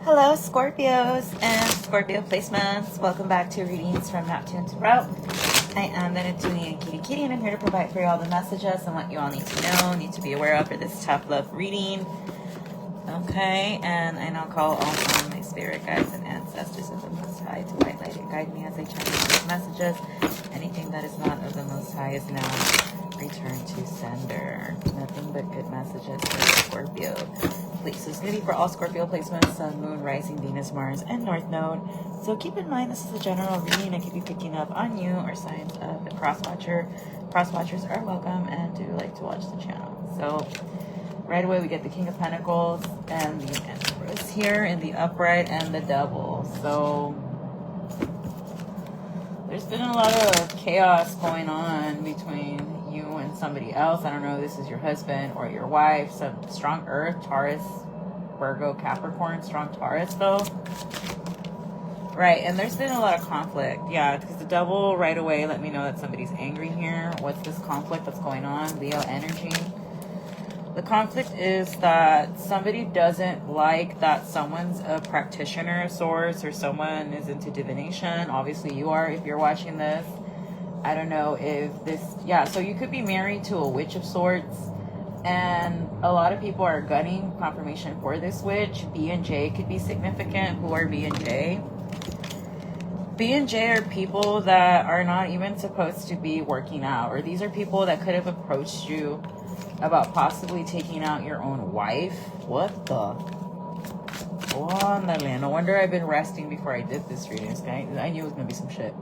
Hello Scorpios and Scorpio placements. Welcome back to readings from Neptune to Route. I am the Neptunian Kitty and I'm here to provide for you all the messages and what you all need to know, need to be aware of for this tough love reading. Okay, and I now call all my spirit guides and ancestors of the Most High to white light and guide me as I channel these messages. Anything that is not of the Most High is now returned to sender. Nothing but good messages for Scorpio. Please, so it's going to be for all Scorpio placements, Sun, Moon, Rising, Venus, Mars, and North Node. So keep in mind this is a general reading. I could be picking up on you or signs of the cross-watcher. Cross-watchers are welcome and do like to watch the channel. So right away we get the King of Pentacles and the Empress here in the upright and the Devil. So there's been a lot of chaos going on between you and somebody else. I don't know if this is your husband or your wife. Some strong Earth, Taurus, Virgo, Capricorn, strong Taurus though. Right, and there's been a lot of conflict. Yeah, because the Devil right away let me know that somebody's angry here. What's this conflict that's going on? Leo energy. The conflict is that somebody doesn't like that someone's a practitioner of sorts or someone is into divination. Obviously you are if you're watching this. I don't know if this, yeah, so you could be married to a witch of sorts, and a lot of people are gunning confirmation for this witch. B and J could be significant. Who are B and J? B and J are people that are not even supposed to be working out, or these are people that could have approached you about possibly taking out your own wife. What the? Oh, no wonder I've been resting before I did this reading. I knew it was going to be some shit.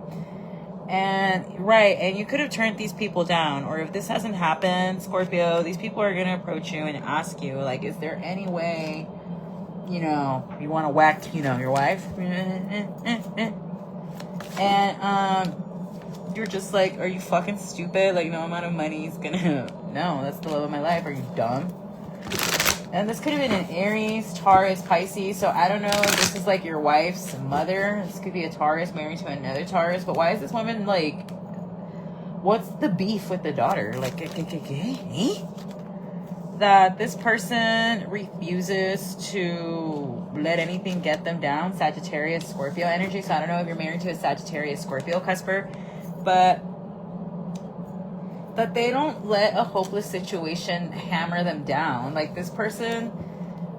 And right, and you could have turned these people down, or if this hasn't happened, Scorpio, these people are going to approach you and ask you, like, is there any way, you know, you want to whack, you know, your wife? And you're just like, are you fucking stupid? Like, no amount of money is gonna, no, that's the love of my life. Are you dumb? And this could have been an Aries, Taurus, Pisces. So I don't know if this is like your wife's mother. This could be a Taurus married to another Taurus. But why is this woman like, what's the beef with the daughter? Like, that this person refuses to let anything get them down. Sagittarius, Scorpio energy. So I don't know if you're married to a Sagittarius, Scorpio cusper, but that they don't let a hopeless situation hammer them down. Like this person,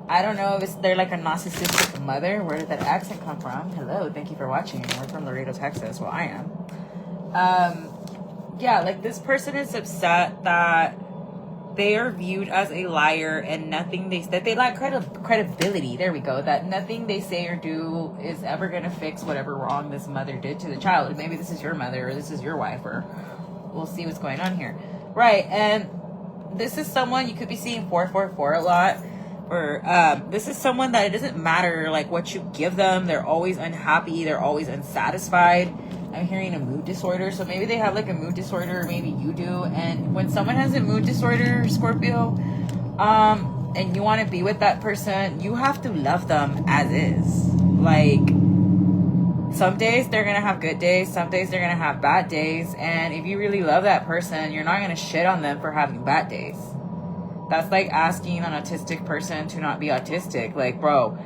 I don't know if they're like a narcissistic mother. Where did that accent come from? Hello, thank you for watching. We're from Laredo, Texas. Well, I am. Yeah, like this person is upset that they are viewed as a liar and nothing that they lack credibility. There we go. That nothing they say or do is ever going to fix whatever wrong this mother did to the child. Maybe this is your mother or this is your wife, or we'll see what's going on here. Right, and this is someone, you could be seeing 444 a lot, or this is someone that it doesn't matter like what you give them. They're always unhappy. They're always unsatisfied. I'm hearing a mood disorder. So maybe they have like a mood disorder, or maybe you do. And when someone has a mood disorder, Scorpio, and you want to be with that person, you have to love them as is. Like, some days they're going to have good days. Some days they're going to have bad days. And if you really love that person, you're not going to shit on them for having bad days. That's like asking an autistic person to not be autistic. Like, bro,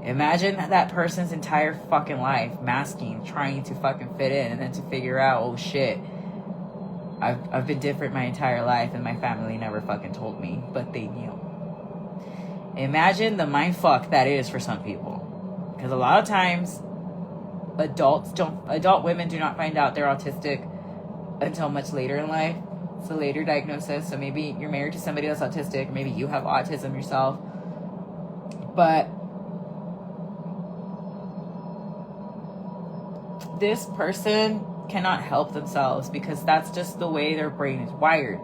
imagine that person's entire fucking life masking, trying to fucking fit in, and then to figure out, oh shit, I've been different my entire life and my family never fucking told me, but they knew. Imagine the mind fuck that is for some people. Because a lot of times adult women do not find out they're autistic until much later in life. It's a later diagnosis. So maybe you're married to somebody that's autistic, maybe you have autism yourself. But this person cannot help themselves because that's just the way their brain is wired.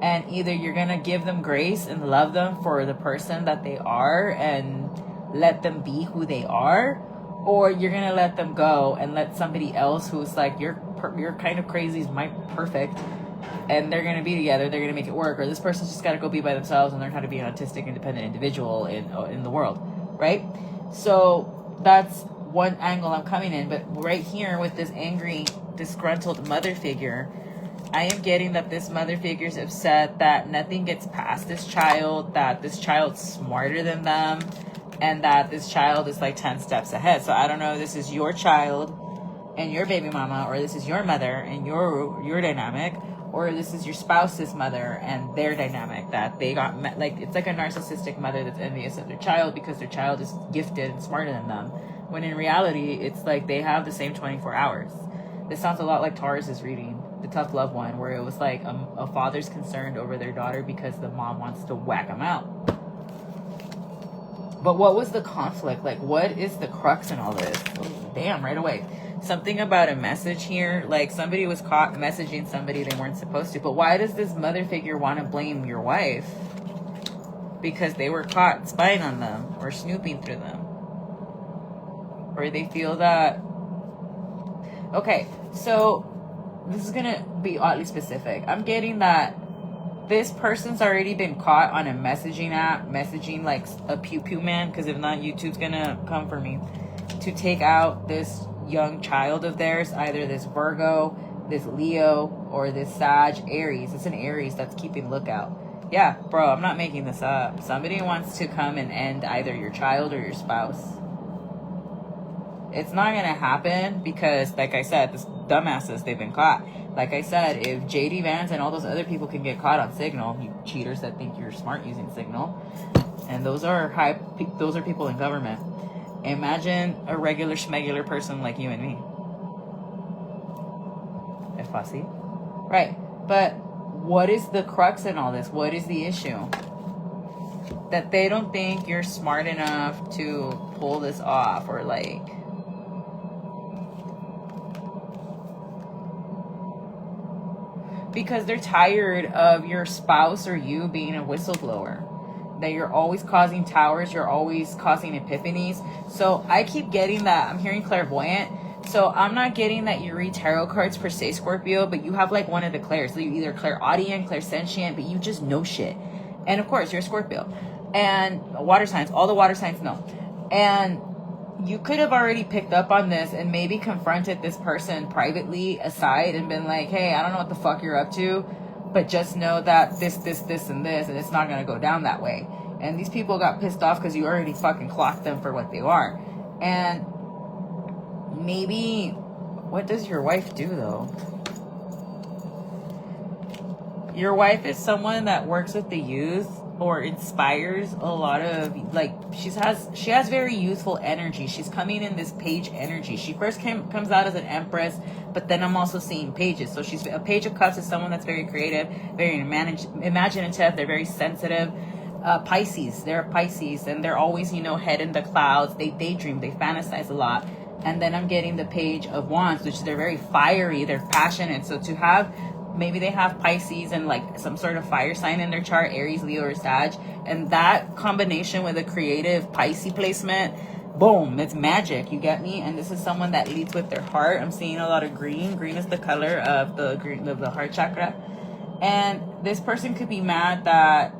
And either you're going to give them grace and love them for the person that they are and let them be who they are, or you're going to let them go and let somebody else who's like, you're kind of crazy is my perfect, and they're going to be together, they're going to make it work, or this person's just got to go be by themselves and learn how to be an autistic, independent individual in the world, right? So that's one angle I'm coming in. But right here with this angry, disgruntled mother figure, I am getting that this mother figure is upset that nothing gets past this child, that this child's smarter than them, and that this child is like 10 steps ahead. So I don't know if this is your child and your baby mama, or this is your mother and your dynamic, or this is your spouse's mother and their dynamic, that they got like, it's like a narcissistic mother that's envious of their child because their child is gifted and smarter than them, when in reality it's like they have the same 24 hours. This sounds a lot like Taurus's reading, the tough love one, where it was like a father's concerned over their daughter because the mom wants to whack them out. But what was the conflict? Like, what is the crux in all this? Oh, damn, right away. Something about a message here. Like, somebody was caught messaging somebody they weren't supposed to. But why does this mother figure want to blame your wife? Because they were caught spying on them or snooping through them. Or they feel that... Okay, so this is going to be oddly specific. I'm getting that this person's already been caught on a messaging app, messaging like a pew-pew man, because if not, YouTube's going to come for me, to take out this young child of theirs, either this Virgo, this Leo, or this Sag, Aries. It's an Aries that's keeping lookout. Yeah, bro, I'm not making this up. Somebody wants to come and end either your child or your spouse. It's not going to happen because, like I said, this dumbasses, they've been caught. Like I said, if JD Vance and all those other people can get caught on Signal, you cheaters that think you're smart using Signal, and those are people in government. Imagine a regular schmegular person like you and me. Es fácil. Right. But what is the crux in all this? What is the issue? That they don't think you're smart enough to pull this off, or like... Because they're tired of your spouse or you being a whistleblower. That you're always causing towers, you're always causing epiphanies. So I keep getting that. I'm hearing clairvoyant. So I'm not getting that you read tarot cards per se, Scorpio, but you have like one of the clairs. So you're either clairaudient, clairsentient, but you just know shit. And of course, you're a Scorpio. And water signs, all the water signs know. And you could have already picked up on this and maybe confronted this person privately aside and been like, hey, I don't know what the fuck you're up to, but just know that this, and this, and it's not going to go down that way. And these people got pissed off because you already fucking clocked them for what they are. And maybe, what does your wife do though? Your wife is someone that works with the youth or inspires a lot of, like, she has very youthful energy. She's coming in this page energy. She first comes out as an empress, but then I'm also seeing pages. So she's a page of cups is someone that's very creative, very imaginative. They're very sensitive. Pisces, they're Pisces, and they're always, head in the clouds. They daydream, they fantasize a lot. And then I'm getting the page of wands, which they're very fiery, they're passionate. So to have, maybe they have Pisces and like some sort of fire sign in their chart, Aries, Leo, or Sag, and that combination with a creative Pisces placement, boom, it's magic. You get me? And this is someone that leads with their heart. I'm seeing a lot of green. Green is the color of the heart chakra. And this person could be mad that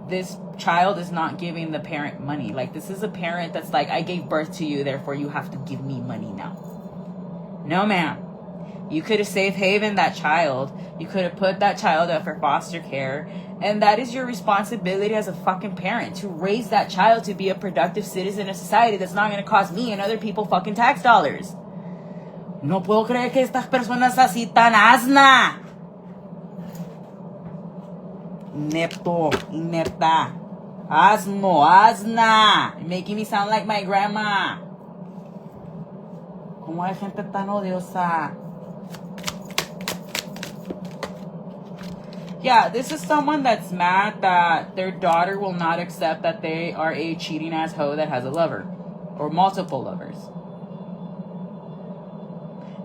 this child is not giving the parent money. Like, this is a parent that's like, I gave birth to you, therefore you have to give me money now. No, ma'am. You could have safe haven that child. You could have put that child up for foster care. And that is your responsibility as a fucking parent, to raise that child to be a productive citizen of society that's not going to cost me and other people fucking tax dollars. No puedo creer que estas personas así tan asna. Nepto, inepta. Asno, asna. You're making me sound like my grandma. ¿Cómo hay gente tan odiosa? Yeah, this is someone that's mad that their daughter will not accept that they are a cheating ass hoe that has a lover or multiple lovers.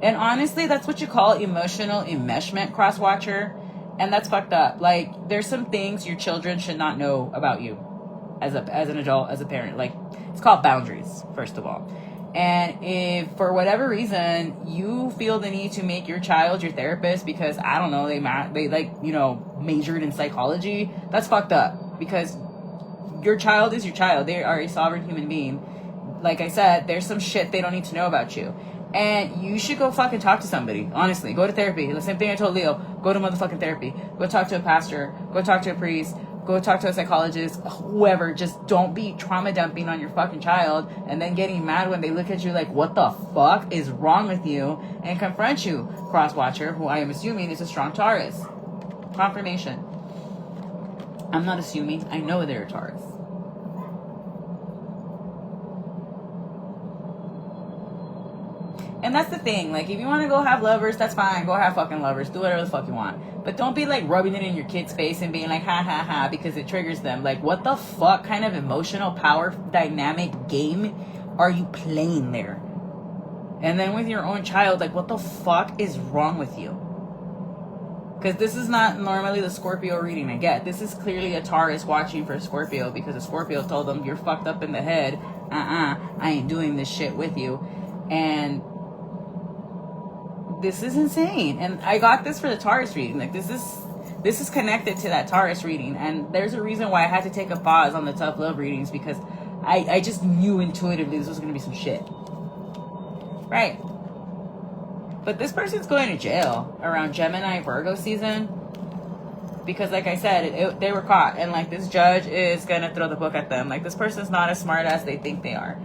And honestly, that's what you call emotional enmeshment, cross-watcher. And that's fucked up. Like, there's some things your children should not know about you as an adult, as a parent. Like, it's called boundaries, first of all. And if for whatever reason you feel the need to make your child your therapist because, I don't know, they majored in psychology, that's fucked up. Because your child is your child. They are a sovereign human being. Like I said, there's some shit they don't need to know about you. And you should go fucking talk to somebody. Honestly, go to therapy. The same thing I told Leo. Go to motherfucking therapy. Go talk to a pastor. Go talk to a priest. Go talk to a psychologist, whoever. Just don't be trauma dumping on your fucking child and then getting mad when they look at you like, what the fuck is wrong with you? And confront you. Cross watcher, who I am assuming is a strong Taurus. Confirmation. I'm not assuming. I know they're a Taurus. And that's the thing. Like, if you want to go have lovers, that's fine. Go have fucking lovers. Do whatever the fuck you want. But don't be, like, rubbing it in your kid's face and being like, ha, ha, ha, because it triggers them. Like, what the fuck kind of emotional power dynamic game are you playing there? And then with your own child, like, what the fuck is wrong with you? Because this is not normally the Scorpio reading I get. This is clearly a Taurus watching for Scorpio because a Scorpio told them, you're fucked up in the head. I ain't doing this shit with you. And this is insane. And I got this for the Taurus reading. Like, this is connected to that Taurus reading. And there's a reason why I had to take a pause on the tough love readings, because I just knew intuitively this was going to be some shit. Right. But this person's going to jail around Gemini Virgo season. Because, like I said, they were caught. And, like, this judge is going to throw the book at them. Like, this person's not as smart as they think they are.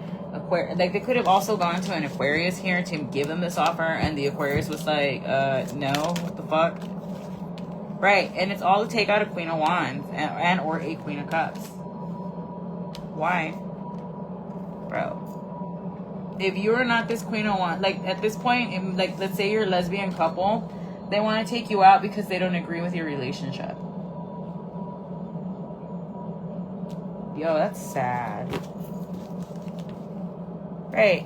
Like, they could have also gone to an Aquarius here to give them this offer, and the Aquarius was like, no, what the fuck? Right, and it's all to take out a Queen of Wands and or a Queen of Cups. Why? Bro. If you're not this Queen of Wands, like, at this point, like, let's say you're a lesbian couple, they want to take you out because they don't agree with your relationship. Yo, that's sad. Right.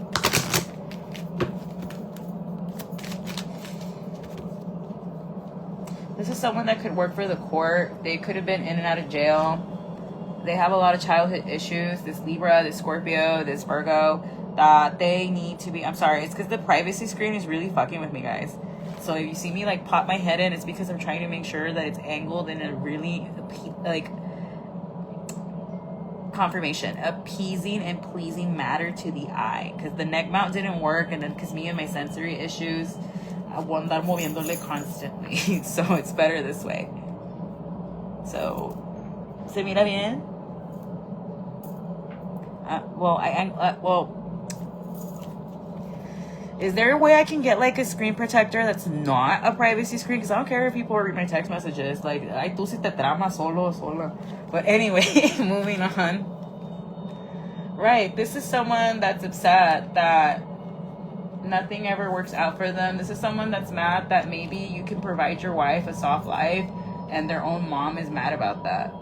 This is someone that could work for the court. They could have been in and out of jail. They have a lot of childhood issues. This Libra, this Scorpio, this Virgo, that they need to be... I'm sorry. It's because the privacy screen is really fucking with me, guys. So if you see me, like, pop my head in, it's because I'm trying to make sure that it's angled in a really, like... confirmation, appeasing and pleasing matter to the eye, because the neck mount didn't work, and then because me and my sensory issues, I will andar moviéndole constantly. So it's better this way. So se mira bien. Well, is there a way I can get, like, a screen protector that's not a privacy screen? Because I don't care if people read my text messages. Like, ay, tú si te tramas sola. But anyway, moving on. Right, this is someone that's upset that nothing ever works out for them. This is someone that's mad that maybe you can provide your wife a soft life and their own mom is mad about that.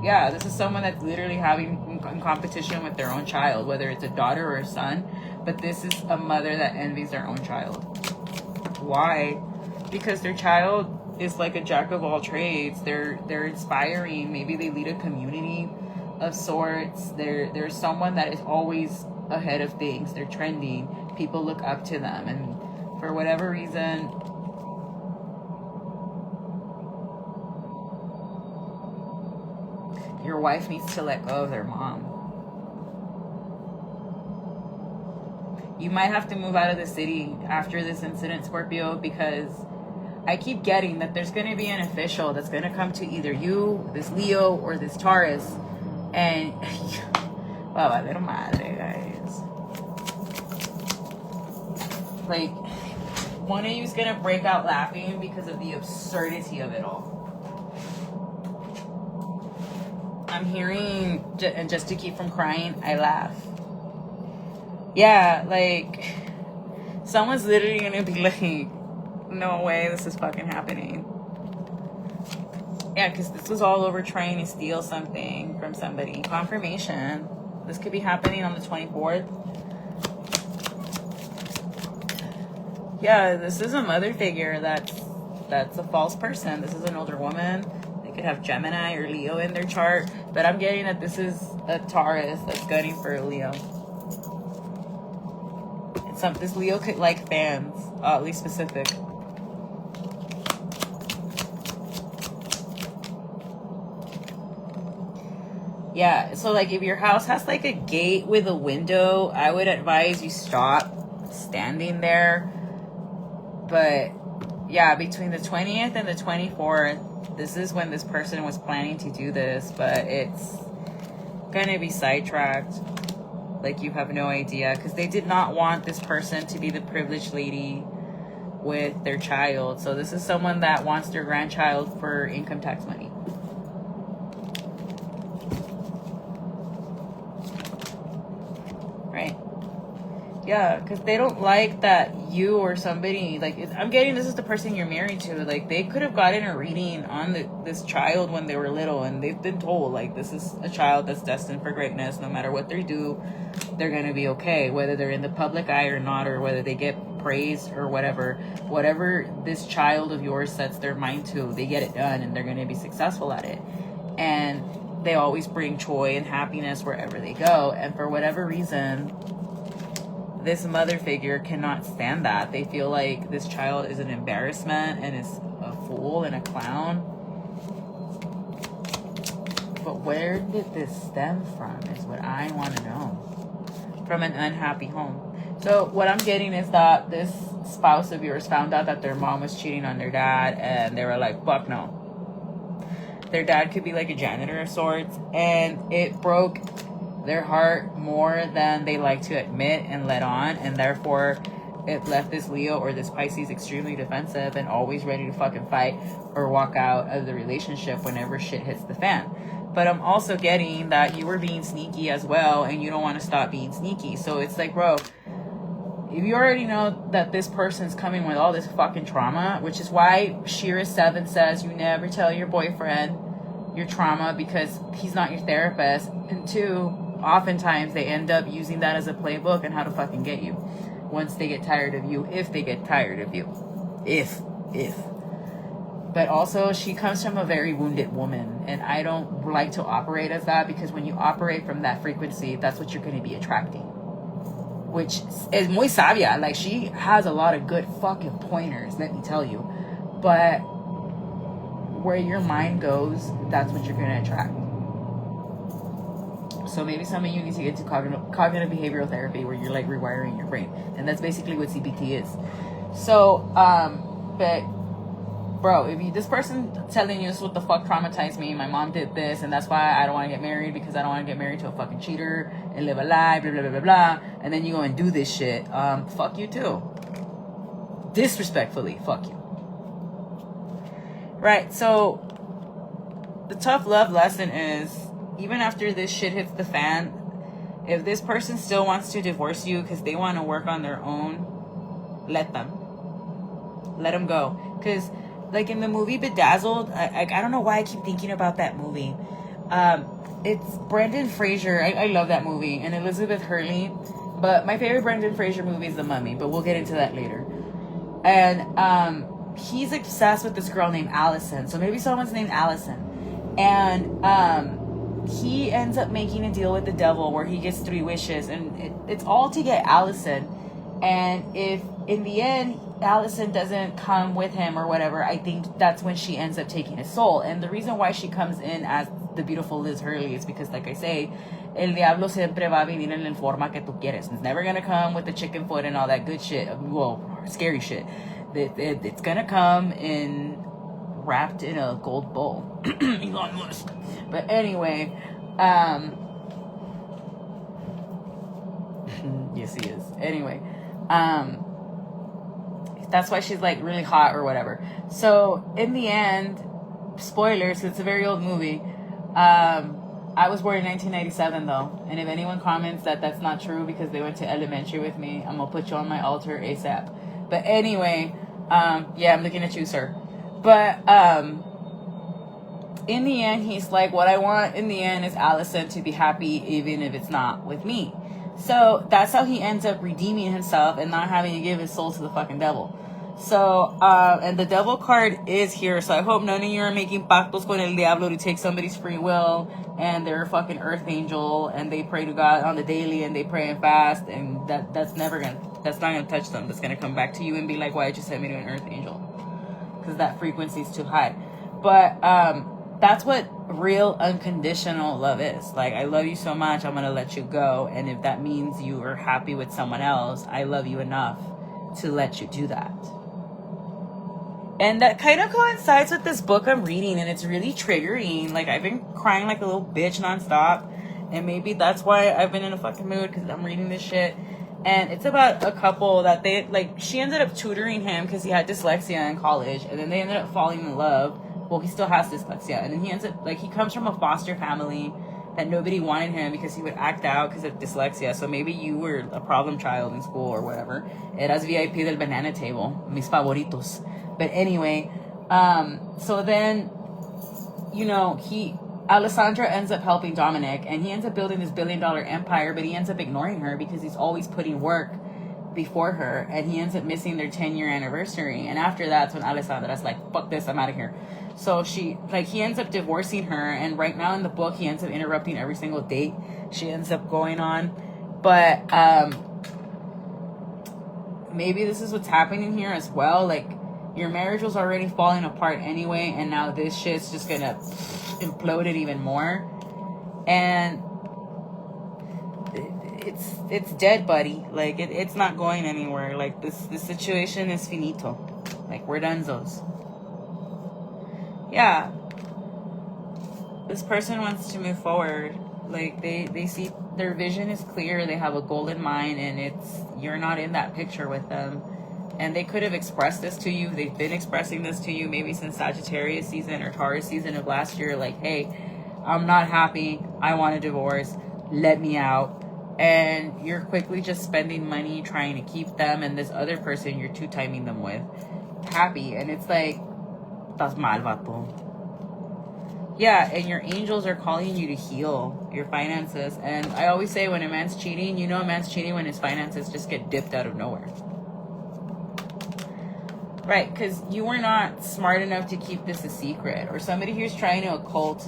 Yeah, this is someone that's literally having competition with their own child, whether it's a daughter or a son. But this is a mother that envies their own child. Why? Because their child is like a jack of all trades. They're inspiring. Maybe they lead a community of sorts. They're someone that is always ahead of things. They're trending. People look up to them. And for whatever reason, your wife needs to let go of their mom. You might have to move out of the city after this incident, Scorpio, because I keep getting that there's going to be an official that's going to come to either you, this Leo, or this Taurus. And, wow, little madre, guys. Like, one of you is going to break out laughing because of the absurdity of it all. I'm hearing, and just to keep from crying, I laugh. Yeah, like, someone's literally gonna be like, no way, this is fucking happening. Yeah, because this was all over trying to steal something from somebody. Confirmation. This could be happening on the 24th. Yeah, this is a mother figure that's a false person. This is an older woman. They could have Gemini or Leo in their chart. But I'm getting that this is a Taurus that's gunning for a Leo. This Leo could like fans, oddly specific. Yeah, so like if your house has like a gate with a window, I would advise you stop standing there. But yeah, between the 20th and the 24th, this is when this person was planning to do this, but it's gonna be sidetracked. Like, you have no idea, because they did not want this person to be the privileged lady with their child. So this is someone that wants their grandchild for income tax money. Right? Yeah, because they don't like that you or somebody, like, I'm getting this is the person you're married to. Like, they could have gotten a reading on this child when they were little, and they've been told, like, this is a child that's destined for greatness. No matter what they do, they're going to be okay, whether they're in the public eye or not, or whether they get praised or whatever this child of yours sets their mind to, they get it done, and they're going to be successful at it. And they always bring joy and happiness wherever they go. And for whatever reason, this mother figure cannot stand that. They feel like this child is an embarrassment and is a fool and a clown. But where did this stem from is what I want to know. From an unhappy home. So what I'm getting is that this spouse of yours found out that their mom was cheating on their dad, and they were like, fuck no. Their dad could be like a janitor of sorts, and it broke their heart more than they like to admit and let on, and therefore it left this Leo or this Pisces extremely defensive and always ready to fucking fight or walk out of the relationship whenever shit hits the fan. But I'm also getting that you were being sneaky as well, and you don't want to stop being sneaky. So it's like, bro, if you already know that this person's coming with all this fucking trauma, which is why Shira 7 says you never tell your boyfriend your trauma, because he's not your therapist. And 2, oftentimes they end up using that as a playbook on how to fucking get you once they get tired of you, if they get tired of you. If. But also, she comes from a very wounded woman, and I don't like to operate as that, because when you operate from that frequency, that's what you're going to be attracting. Which is muy sabia. Like, she has a lot of good fucking pointers, let me tell you. But where your mind goes, that's what you're going to attract. So maybe some of you need to get to cognitive behavioral therapy, where you're like rewiring your brain. And that's basically what CBT is. So, but bro, if this person telling you this, what the fuck traumatized me, my mom did this, and that's why I don't want to get married, because I don't want to get married to a fucking cheater and live a lie, blah, blah, blah, blah, blah, and then you go and do this shit, fuck you too. Disrespectfully, fuck you. Right, so the tough love lesson is, even after this shit hits the fan, if this person still wants to divorce you because they want to work on their own, let them go. Because like in the movie Bedazzled, I don't know why I keep thinking about that movie. It's Brendan Fraser. I love that movie. And Elizabeth Hurley. But my favorite Brendan Fraser movie is The Mummy. But we'll get into that later. And he's obsessed with this girl named Allison. So maybe someone's named Allison. And he ends up making a deal with the devil where he gets 3 wishes. And it's all to get Allison. And if in the end Allison doesn't come with him or whatever, I think that's when she ends up taking his soul. And the reason why she comes in as the beautiful Liz Hurley is because, like I say, el diablo siempre va a venir en la forma que tú quieres. It's never gonna come with the chicken foot and all that good shit. Well, scary shit. It's gonna come in wrapped in a gold bowl. Elon Musk. But anyway, yes he is. Anyway, that's why she's like really hot or whatever. So in the end, spoilers, it's a very old movie. I was born in 1997 though, and if anyone comments that that's not true because they went to elementary with me, I'm gonna put you on my altar ASAP. But anyway, yeah, I'm looking at you, sir. But in the end, he's like, what I want in the end is Allison to be happy, even if it's not with me. So that's how he ends up redeeming himself and not having to give his soul to the fucking devil. So, and the devil card is here. So I hope none of you are making pactos con el diablo to take somebody's free will and they're a fucking earth angel and they pray to God on the daily and they pray and fast, and that's not gonna touch them. That's gonna come back to you and be like, why did you send me to an earth angel? Because that frequency is too high. But that's what real unconditional love is. Like, I love you so much, I'm gonna let you go, and if that means you are happy with someone else, I love you enough to let you do that. And that kind of coincides with this book I'm reading, and it's really triggering. Like, I've been crying like a little bitch nonstop, and maybe that's why I've been in a fucking mood, because I'm reading this shit. And it's about a couple that they, like, she ended up tutoring him because he had dyslexia in college, and then they ended up falling in love. Well, he still has dyslexia, and then he ends up, like, he comes from a foster family that nobody wanted him because he would act out because of dyslexia. So maybe you were a problem child in school or whatever. Eras VIP del banana table, mis favoritos. But anyway, so then, you know, Alessandra ends up helping Dominic, and he ends up building this $1 billion empire, but he ends up ignoring her because he's always putting work before her, and he ends up missing their 10-year anniversary. And after that's when Alessandra's like, fuck this, I'm out of here. So he ends up divorcing her, and right now in the book, he ends up interrupting every single date she ends up going on. But maybe this is what's happening here as well. Like, your marriage was already falling apart anyway, and now this shit's just gonna implode it even more. And it's dead, buddy. Like, it's not going anywhere. Like, this situation is finito. Like, we're donezos. Yeah. This person wants to move forward. Like, they see their vision is clear. They have a goal in mind, and you're not in that picture with them. And they could have expressed this to you. They've been expressing this to you maybe since Sagittarius season or Taurus season of last year. Like, hey, I'm not happy. I want a divorce. Let me out. And you're quickly just spending money trying to keep them and this other person you're two-timing them with happy. And it's like, that's mal, vato. Yeah, and your angels are calling you to heal your finances. And I always say when a man's cheating, you know a man's cheating when his finances just get dipped out of nowhere. Right, because you were not smart enough to keep this a secret. Or somebody here's trying to occult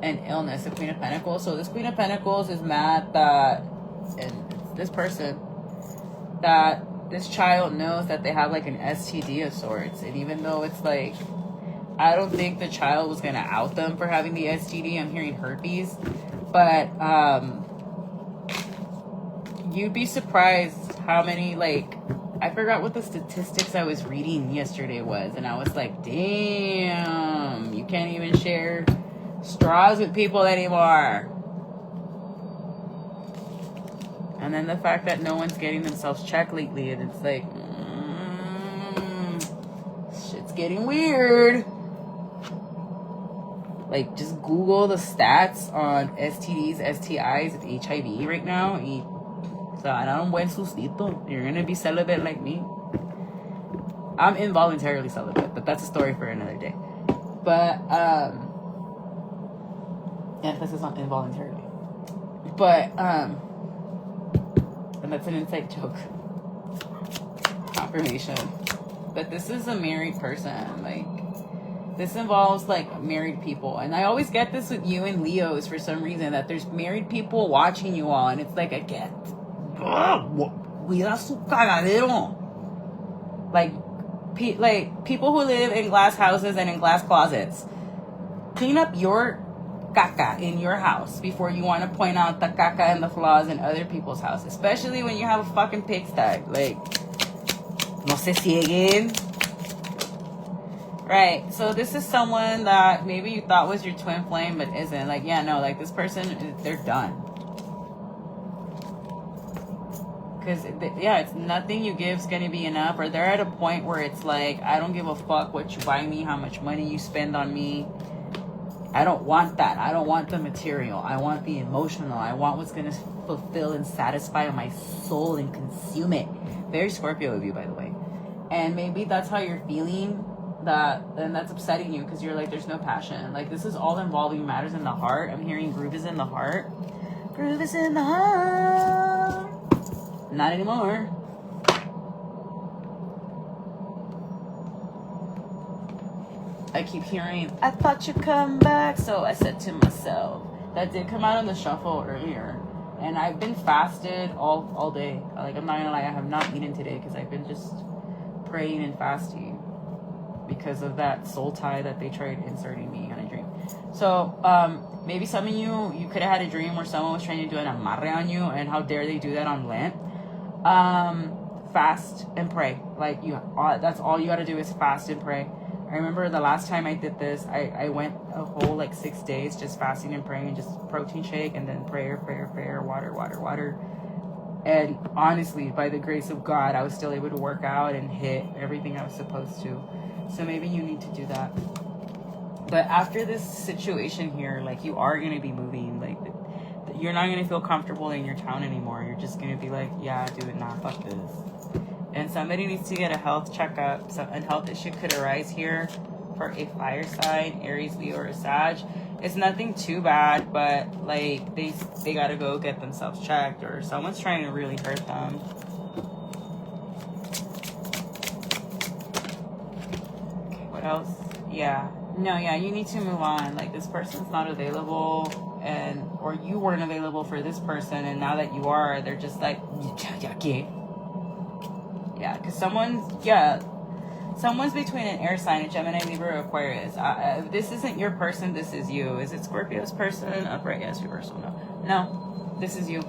an illness, the Queen of Pentacles. So this Queen of Pentacles is mad that, and it's this person, that this child knows that they have like an STD of sorts. And even though it's like, I don't think the child was going to out them for having the STD. I'm hearing herpes. But you'd be surprised how many, like, I forgot what the statistics I was reading yesterday was. And I was like, damn, you can't even share straws with people anymore. And then the fact that no one's getting themselves checked lately. And it's like, shit's getting weird. Like, just Google the stats on STDs, STIs, and HIV right now. So, dan un buen sustito. You're going to be celibate like me. I'm involuntarily celibate, but that's a story for another day. But, emphasis on involuntarily. But, and that's an inside joke. Confirmation. But this is a married person. Like, this involves, like, married people. And I always get this with you and Leos for some reason, that there's married people watching you all. And it's like, I get, cuida su cagadero. Like people who live in glass houses and in glass closets. Clean up your caca in your house before you want to point out the caca and the flaws in other people's house. Especially when you have a fucking pigsty. Like, no se cieguen. Right, so this is someone that maybe you thought was your twin flame, but isn't. Like, yeah, no, like, this person, they're done. Because, yeah, it's nothing you give is going to be enough. Or they're at a point where it's like, I don't give a fuck what you buy me, how much money you spend on me. I don't want that. I don't want the material. I want the emotional. I want what's going to fulfill and satisfy my soul and consume it. Very Scorpio of you, by the way. And maybe that's how you're feeling. And that's upsetting you because you're like, there's no passion. Like, this is all involving matters in the heart. I'm hearing groove is in the heart. Groove is in the heart. Not anymore. I keep hearing, I thought you'd come back. So I said to myself, that did come out on the shuffle earlier. And I've been fasted all day. Like, I'm not gonna lie, I have not eaten today because I've been just praying and fasting. Because of that soul tie that they tried inserting me on a dream. So, maybe some of you could have had a dream where someone was trying to do an amarre on you, and how dare they do that on Lent. fast and pray. Like, that's all you got to do is fast and pray. I remember the last time I did this, I went a whole like 6 days just fasting and praying, just protein shake and then prayer, water. And honestly, by the grace of God, I was still able to work out and hit everything I was supposed to. So maybe you need to do that. But after this situation here, like, you are going to be moving. Like, you're not going to feel comfortable in your town anymore. You're just going to be like, yeah, dude, nah, fuck this. And somebody needs to get a health checkup. So a health issue could arise here for a fire sign, Aries, Leo, or Sag. It's nothing too bad, but like they gotta go get themselves checked, or someone's trying to really hurt them. Okay, what else? Yeah. No, yeah, you need to move on. Like, this person's not available, or you weren't available for this person, and now that you are, they're just like, yeah, because someone's between an air sign, a Gemini, Libra, Aquarius. If this isn't your person, this is you. Is it Scorpio's person? Upright, yes. Reversal, no. No, this is you.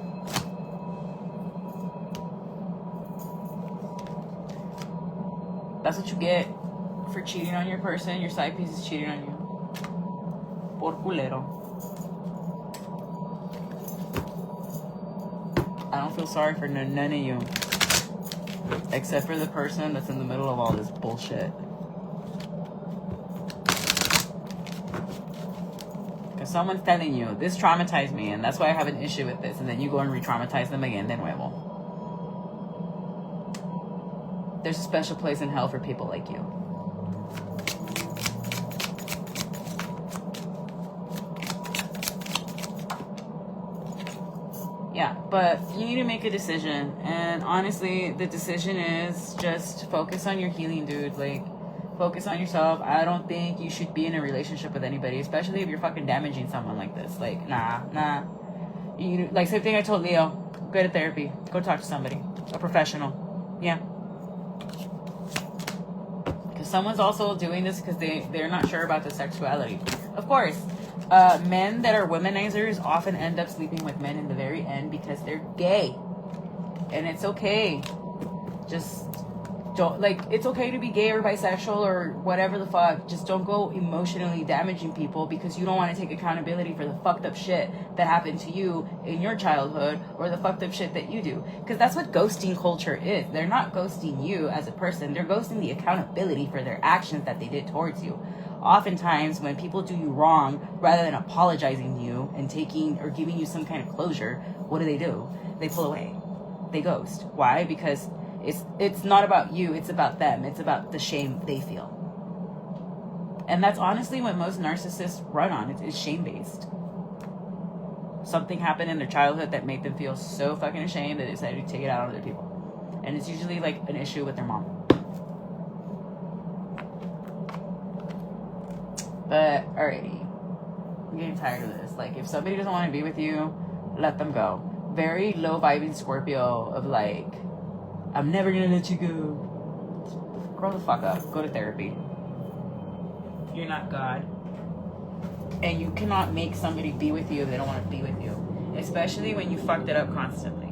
That's what you get for cheating on your person. Your side piece is cheating on you. Por culero. I don't feel sorry for none of you. Except for the person that's in the middle of all this bullshit. Because someone's telling you, this traumatized me, and that's why I have an issue with this. And then you go and re-traumatize them again, de nuevo. There's a special place in hell for people like you. Yeah, but you need to make a decision. And honestly, the decision is just focus on your healing, dude. Like, focus on yourself. I don't think you should be in a relationship with anybody, especially if you're fucking damaging someone like this. Like, nah. Like, same thing I told Leo. Go to therapy. Go talk to somebody. A professional. Yeah. Because someone's also doing this because they're not sure about the sexuality. Of course. Men that are womanizers often end up sleeping with men in the very end because they're gay. And it's okay. Just don't, like, it's okay to be gay or bisexual or whatever the fuck. Just don't go emotionally damaging people because you don't want to take accountability for the fucked up shit that happened to you in your childhood or the fucked up shit that you do. Because that's what ghosting culture is. They're not ghosting you as a person. They're ghosting the accountability for their actions that they did towards you. Oftentimes, when people do you wrong, rather than apologizing to you and taking or giving you some kind of closure, what do? They pull away. They ghost. Why? Because it's not about you. It's about them. It's about the shame they feel. And that's honestly what most narcissists run on. It's shame-based. Something happened in their childhood that made them feel so fucking ashamed that they decided to take it out on other people. And it's usually like an issue with their mom. But, alrighty. I'm getting tired of this. Like, if somebody doesn't want to be with you, let them go. Very low vibing Scorpio of like, I'm never gonna let you go. Grow the fuck up. Go to therapy. You're not God. And you cannot make somebody be with you if they don't want to be with you. Especially when you fucked it up constantly.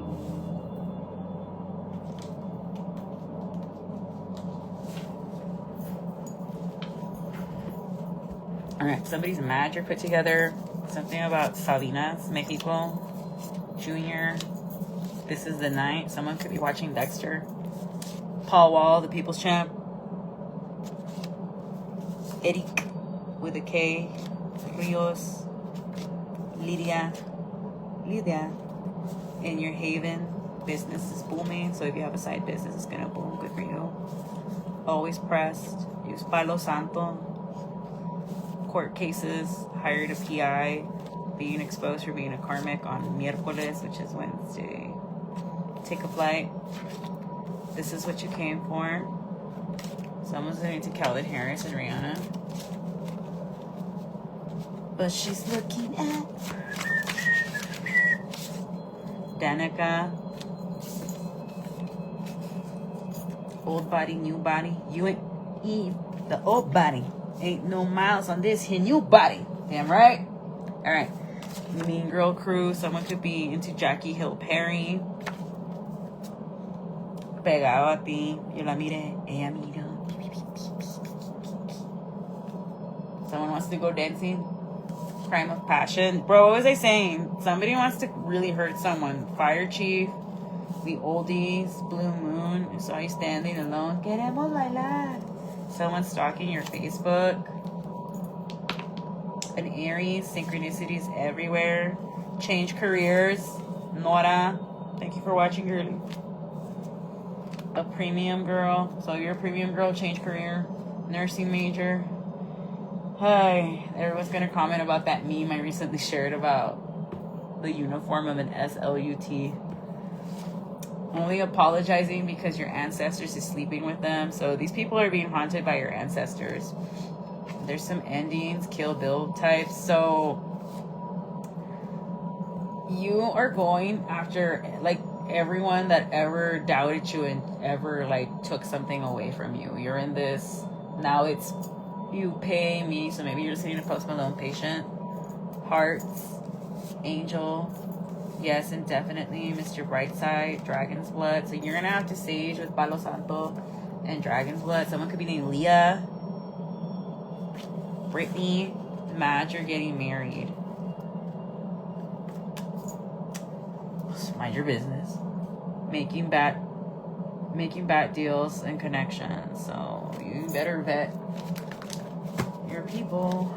Alright, somebody's mad you're put together. Something about Salinas, Mexico, Junior. This is the night. Someone could be watching Dexter. Paul Wall, the People's Champ. Eric, with a K. Rios. Lydia. In your haven. Business is booming. So if you have a side business, it's going to boom. Good for you. Always pressed. Use Palo Santo. Court cases, hired a PI, being exposed for being a karmic on miércoles, which is Wednesday. Take a flight. This is what you came for. Someone's going to Calvin Harris and Rihanna. But she's looking at Danica. Old body, new body. You and Eve, the old body. Ain't no miles on this here new body. Damn right. All right. Mean Girl crew. Someone could be into Jackie Hill Perry. pegado a ti. Yo la miré, ella miró. Someone wants to go dancing. Crime of passion. Bro, what was I saying? Somebody wants to really hurt someone. Fire chief, the oldies, blue moon. I saw you standing alone. Queremos bailar. Someone stalking your Facebook. An Aries, synchronicities everywhere. Change careers. Nora, thank you for watching, girlie. A premium girl. So you're a premium girl, change career. Nursing major. Hi. Everyone's gonna comment about that meme I recently shared about the uniform of an SLUT. Only apologizing because your ancestors is sleeping with them. So these people are being haunted by your ancestors. There's some endings, Kill Bill types. So you are going after like everyone that ever doubted you and ever like took something away from you. You're in this, now it's you pay me, so maybe you're listening to Post Malone. Patient, Hearts, Angel, yes, and definitely Mr. Brightside, Dragon's Blood. So you're gonna have to sage with Palo Santo and Dragon's Blood. Someone could be named Leah, Brittany. Madge, you're getting married. Mind your business. Making bad deals and connections. So you better vet your people.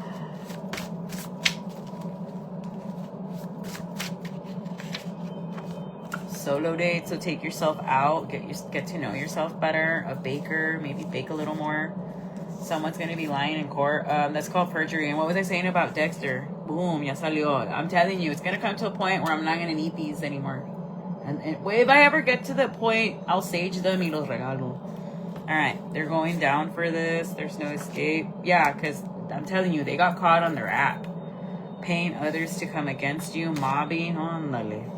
Solo date, so take yourself out, get to know yourself better. A baker, maybe bake a little more. Someone's gonna be lying in court. That's called perjury. And what was I saying about Dexter? Boom, ya salió. I'm telling you, it's gonna come to a point where I'm not gonna need these anymore. And if I ever get to the point, I'll sage them y los regalo. Alright, they're going down for this. There's no escape. Yeah, because I'm telling you, they got caught on their app. Paying others to come against you. Mobbing. Ondale.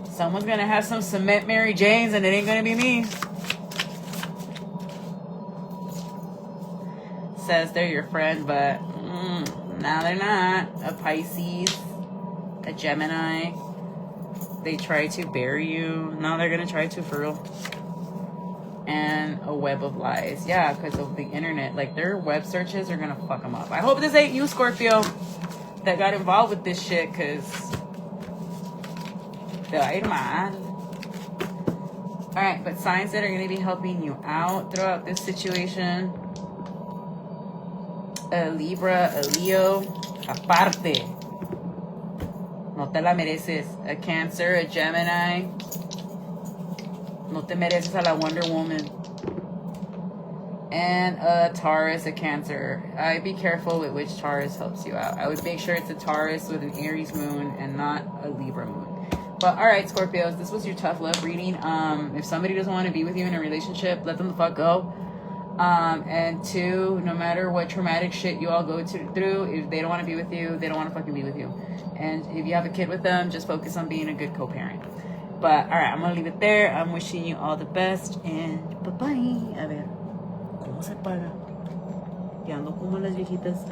Someone's gonna have some cement Mary Janes and it ain't gonna be me. Says they're your friend, but now they're not. A Pisces, a Gemini. They try to bury you. Now they're gonna try to for real. And a web of lies. Yeah, because of the internet. Like their web searches are gonna fuck them up. I hope this ain't you, Scorpio, that got involved with this shit, because they're mad. Alright, but signs that are gonna be helping you out throughout this situation. A Libra, a Leo, aparte. No te la mereces. A Cancer, a Gemini. No te mereces a la Wonder Woman. And a Taurus, a Cancer. I'd be careful with which Taurus helps you out. I would make sure it's a Taurus with an Aries moon and not a Libra moon. But alright, Scorpios, this was your tough love reading. If somebody doesn't want to be with you in a relationship, let them the fuck go. And two, no matter what traumatic shit you all go through, if they don't want to be with you, they don't want to fucking be with you. And if you have a kid with them, just focus on being a good co-parent. But alright, I'm gonna leave it there. I'm wishing you all the best and bye-bye. A ver, ¿cómo se paga? Que ando como las viejitas.